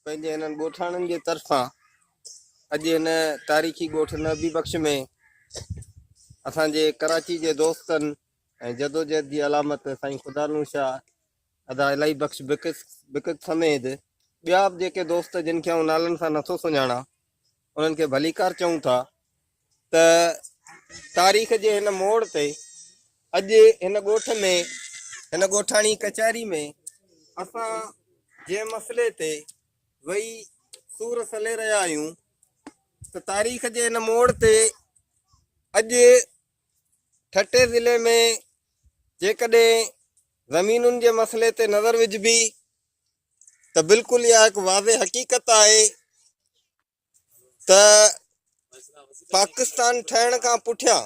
पंहिंजे हिननि ॻोठाणनि जे तरफ़ां अॼु हिन तारीख़ी ॻोठ नबी बख़्श में असांजे कराची जे दोस्तनि ऐं जदोजहद जी अलामत साईं ख़ुदानूर शाह अदा इलाही बख़्श बिकत समेत ॿिया बि जेके दोस्त जिन खे आउं नालनि सां नथो सुञाणा उन्हनि खे भलीकार चऊं था त तारीख़ जे हिन मोड़ ते अॼु हिन ॻोठ में हिन ॻोठाणी कचहरी में असां जंहिं मसइले ते वेही सूर सले रहिया आहियूं त तारीख़ जे हिन मोड़ ते अॼु ठटे ज़िले में जेकॾहिं ज़मीनुनि जे मसइले ते नज़र विझबी त बिल्कुलु इहा हिकु वाज़े हक़ीक़त आहे त पाकिस्तान ठहण खां पुठियां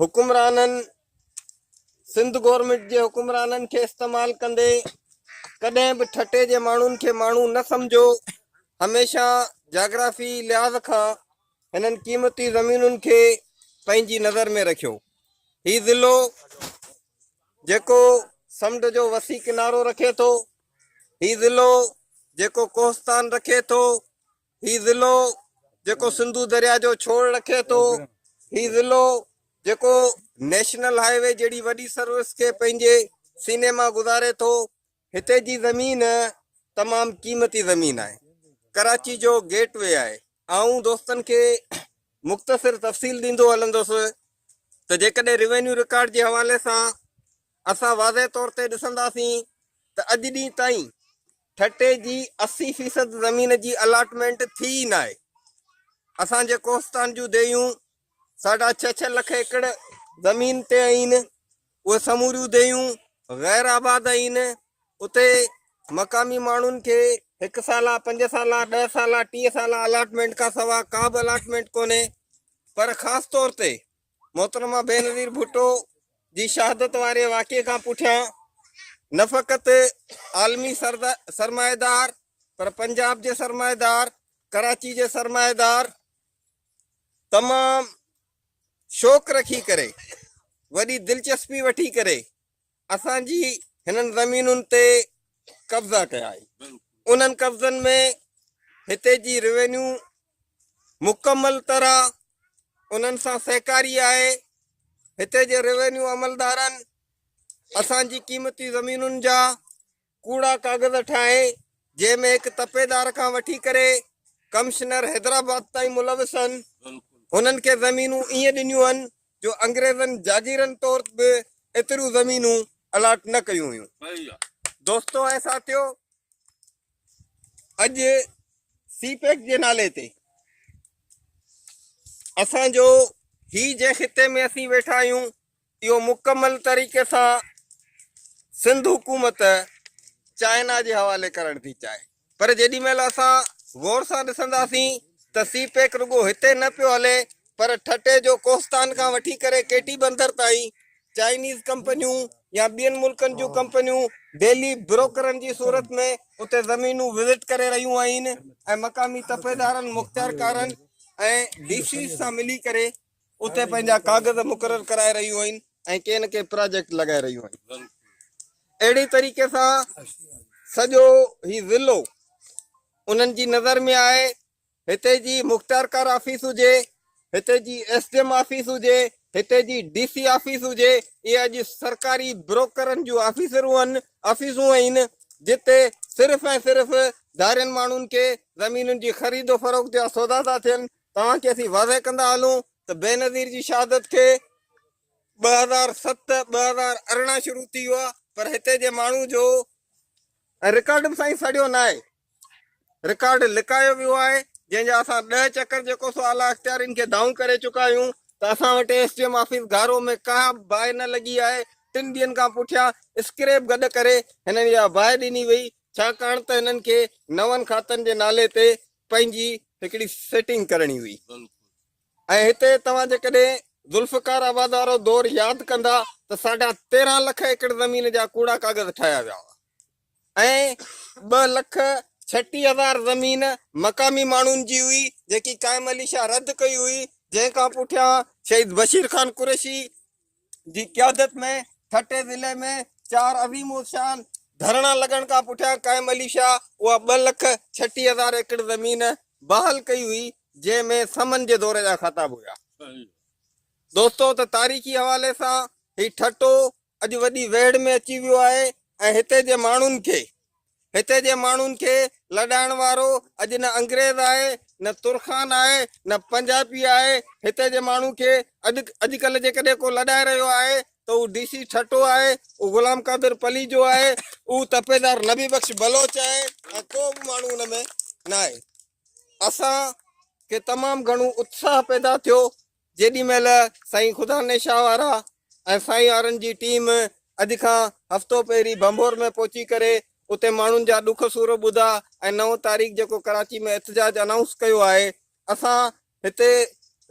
हुकुमराननि सिंध गवर्नमेंट जे हुकुमराननि खे इस्तेमालु कंदे कॾहिं बि ठटे जे माण्हुनि खे माण्हू न सम्झो, हमेशह जाग्राफी लिहाज़ खां हिननि क़ीमती ज़मीनुनि खे पंहिंजी नज़र में रखियो। हीउ ज़िलो जेको समुंड जो वसी किनारो रखे थो, हीउ ज़िलो जेको कोस्तान रखे थो, हीउ ज़िलो जेको सिंधु दरिया जो छोड़ रखे थो, हीउ ज़िलो जेको नेशनल हाईवे जहिड़ी वॾी सर्विस खे पंहिंजे सीने मां गुज़ारे थो, हिते जी ज़मीन तमामु क़ीमती ज़मीन आहे, कराची जो गेटवे आहे। आऊं दोस्तनि खे मुख़्तसिर तफ़सील ॾींदो हलंदुसि त जेकॾहिं रिवेन्यू रिकॉर्ड जे हवाले सां असां वाज़े तौर ते ॾिसंदासीं त अॼु ॾींहुं ताईं ठटे जी 80% ज़मीन जी अलाटमेंट थी ई न आहे। असांजे कोस्तान जूं देयूं 6.5 लख एकड़ ज़मीन ते आहिनि, उहे समूरियूं देयूं गैर आबाद आहिनि। उते मक़ामी माण्हुनि खे 1 साल 5 साल 10 साल 30 साल अलाटमेंट खां सवाइ का बि अलाटमेंट कोन्हे। पर ख़ासि तौर ते मोहतरमा बेनज़ीर भुट्टो जी शहादत वारे वाक़े खां पुठियां न फ़क़ति आलमी सरमाएदार पर पंजाब जे सरमाएदार, कराची जे सरमाएदार तमामु शौक़ु रखी करे, वॾी दिलचस्पी वठी करे असांजी हिननि ज़मीनुनि ते कब्ज़ा कया आहिनि। उन्हनि कब्ज़नि में हिते जी रिवेन्यू मुकमल तरह उन्हनि सां सहकारी आहे। हिते जे रेवेन्यू अमलदारनि असांजी क़ीमती ज़मीनुनि जा कूड़ा कागज़ ठाहे, जंहिंमें हिकु तपेदार खां वठी करे कमिश्नर हैदराबाद ताईं मुलविस आहिनि, हुननि खे ज़मीनूं ईअं ॾिनियूं आहिनि जो अंग्रेज़नि जागीरनि तौर बि एतिरियूं ज़मीनूं अलाट न कयूं हुयूं। दोस्तो ऐं साथियो, अॼु सीपेक जे नाले ते असांजो ही जंहिं ख़िते में असीं वेठा आहियूं इहो मुकमल तरीक़े सां सिंध हुकूमत चाइना जे हवाले करण थी चाहे। पर जेॾी महिल असां गौर सां ॾिसंदासीं त सीपेक रुगो हिते न पियो हले, पर ठटे जो कोस्तान खां वठी करे केटी बंदर ताईं चाइनीज़ कंपनियूं या ॿियनि मुल्कनि जूं कंपनियूं डेली ब्रोकरनि जी सूरत में उते ज़मीनूं विज़िट करे रहियूं आहिनि ऐं मक़ामी तपेदारनि मुख़्तियारकारनि ऐं डीसी सां मिली करे उते पंहिंजा कागज़ मुक़ररु कराए रहियूं आहिनि ऐं के न के प्रोजेक्ट लॻाए रहियूं आहिनि। अहिड़ी तरीक़े सां सॼो ही ज़िलो उन्हनि जी नज़र में आहे। हिते जी मुख़्तियारकार ऑफिस हुजे, हिते जी एसडीएम ऑफिस हुजे, हिते जी डीसी ऑफिस हुजे, इहे अॼु सरकारी ब्रोकरनि जूं ऑफिसूं आहिनि जिते सिर्फ़ु ऐं सिर्फ़ु धारियुनि माण्हुनि खे ज़मीनुनि जी ख़रीदो फ़रोख़्त जा सौदा था थियनि। तव्हांखे असीं वाज़े कंदा हलूं त बेनज़ीर जी शहादत खे 2007-2018 शुरू थी वियो आहे, पर हिते जे माण्हू जो रिकॉर्ड बि साईं सड़ियो न आहे, रिकॉर्ड लिकायो वियो आहे, जंहिंजा असां 10 चकर जेको सो आला अख़्तियारियुनि खे दाऊं करे चुका आहियूं त असां वटि एसडीएम ऑफिस घारो में का बाहि न लॻी आहे। 3 ॾींहंनि खां पुठियां स्क्रेप गॾु करे हिननि इहा बाहि ॾिनी वई, छाकाणि त हिननि खे नवनि खातनि जे नाले ते पंहिंजी हिकिड़ी सेटिंग करणी हुई। ऐं हिते तव्हां जेकॾहिं ज़ुल्फ़कार आबाद वारो दौर यादि कंदा त 13.5 लख एकड़ ज़मीन जा कूड़ा कागज़ ठाहिया विया हुआ ऐं 2,36,000 ज़मीन मक़ामी माण्हुनि जी हुई जेकी क़ाइम अली शाह रद्द कई हुई, जंहिंखां पुठियां शहीद बशीर खान कुरैशी जी क़यादत में ठटे ज़िले में 4 अज़ीम शान धरणा लगण खां पुठियां काइम अली शाह उहा 2,36,000 एकड़ ज़मीन बहाल कई हुई, जंहिंमें समन जे दौर जा ख़ताब हुया। दोस्तो, त तारीख़ी हवाले सां ही ठटो अॼु वॾी वेड़ में अची वियो आहे ऐं हिते जे माण्हुनि खे लॾाइण वारो अॼु न अंग्रेज़ आहे, न तुरखान आहे, न पंजाबी आहे। हिते जे माण्हू खे अॼुकल्ह जेकॾहिं को लॾाए रहियो आहे त उहो DC ठटो आहे, उहो गुलाम कादिर पली जो आहे, उहो तपेदार नबी बख्श बलोच आहे ऐं को बि माण्हू हुन में न आहे। असांखे तमामु घणो उत्साह पैदा थियो जेॾी महिल साईं ख़ुदा नेशा वारा ऐं साईं वारनि जी टीम अॼु खां हफ़्तो पहिरीं बंबोर में पहुची करे उते माण्हुनि जा ॾुख सूर ॿुधा ऐं 9 तारीख़ जेको कराची में एहतजाज अनाउंस कयो आहे। असां हिते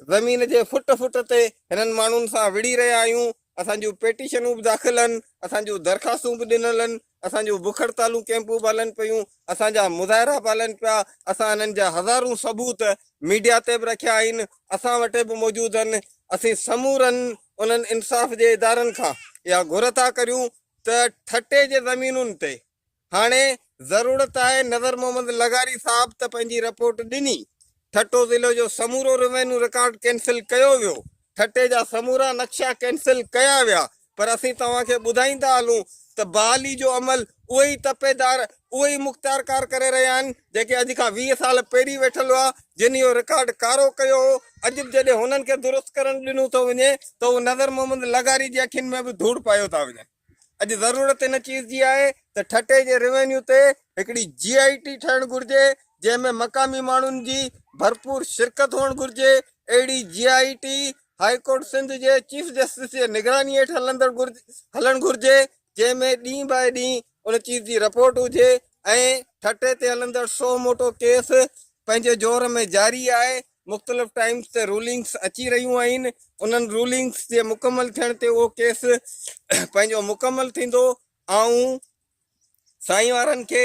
ज़मीन जे फुट ते हिननि माण्हुनि सां विड़ी रहिया आहियूं। असांजूं पेटिशनूं बि दाख़िल आहिनि, असांजूं दरख़्वास्तूं बि ॾिनल आहिनि, असांजूं बुख हड़तालूं कैंपूं बि हलनि पियूं, असांजा मुज़ाहिरा बि हलनि पिया। असां हिननि जा हज़ारूं सबूत मीडिया ते बि रखिया आहिनि, असां वटि बि मौजूदु आहिनि। असीं समूरनि उन्हनि इंसाफ़ जे इदारनि खां इहा घुर था करियूं त ठटे जे ज़मीनुनि ते हाणे ज़रूरत आहे। नज़र मोहम्मद लगारी साहब त पंहिंजी रिपोर्ट ॾिनी, ठटो ज़िले जो समूरो रेवेन्यू रिकॉर्ड कैंसिल कयो वियो, ठटे जा समूरा नक्शा कैंसिल कया विया, पर असीं तव्हांखे ॿुधाईंदा हलूं त बहाली जो अमल उहे ई तपेदार उहे ई मुख़्तियारकार करे रहिया आहिनि जेके अॼु खां 20 साल पहिरीं वेठल हुआ, जिन इहो रिकॉर्ड कारो कयो हो। अॼु बि जॾहिं हुननि खे दुरुस्त करणु ॾिनो थो वञे त उहो नज़र मोहम्मद लगारी जी अखियुनि में बि धूड़ पायो था वञनि। अॼु ज़रूरत इन चीज़ जी आहे त ठटे जे रेवेन्यू ते हिकिड़ी GIT ठहणु घुरिजे, जंहिंमें मक़ामी माण्हुनि जी भरपूर शिरकत हुअणु घुरिजे। अहिड़ी GIT हाई कोर्ट सिंध जे चीफ जस्टिस जे निगरानी हेठि हलणु घुरिजे, जंहिंमें ॾींहुं बाए ॾींहुं उन चीज़ जी रिपोर्ट हुजे ऐं ठटे ते हलंदड़ 100 मोटो केस पंहिंजे जोर में जारी आहे। मुख़्तलिफ़ टाइम्स ते रूलिंग्स अची रहियूं आहिनि, उन्हनि रूलिंग्स जे मुकमल थियण ते उहो केस पंहिंजो मुकमल थींदो। ऐं साईं वारनि खे,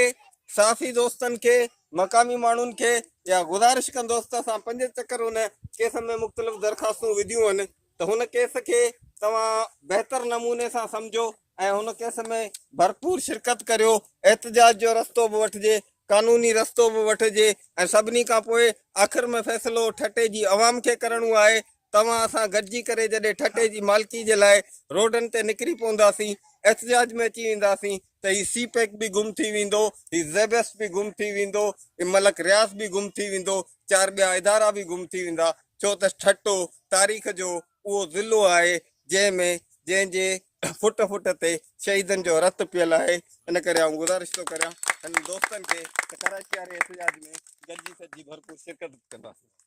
साफ़ी दोस्तनि खे, मक़ामी माण्हुनि खे इहा गुज़ारिश कंदुसि त असां 5 चकर हुन केस में मुख़्तलिफ़ दरख़्वास्तूं विधियूं आहिनि त हुन केस खे तव्हां बहितर नमूने सां सम्झो ऐं हुन केस में भरपूर शिरकत करियो। एहतजाज जो रस्तो बि वठिजे, कानूनी रस्तो बि वठिजे ऐं सभिनी खां पोइ आख़िर में फ़ैसिलो ठटे जी अवाम खे करिणो आहे। तव्हां असां गॾिजी करे जॾहिं ठटे जी मालिकी जे लाइ रोडनि ते निकिरी पवंदासीं, एहतजाज में अची वेंदासीं त ही CPEC बि गुम थी वेंदो, ही ZBS बि गुम थी वेंदो, ही मलक रियाज़ बि गुम थी वेंदो, 4 ॿिया इदारा बि गुम थी वेंदा। छो त ठटो तारीख़ जो उहो ज़िलो आहे जंहिंजे फुट ते शहीदनि जो रतु पियल आहे। इन करे आउं गुज़ारिश थो करियां हिन दोस्तनि खे त कराची वारे एहतजाज में गॾिजी सॼी भरपूर शिरकत कंदासीं।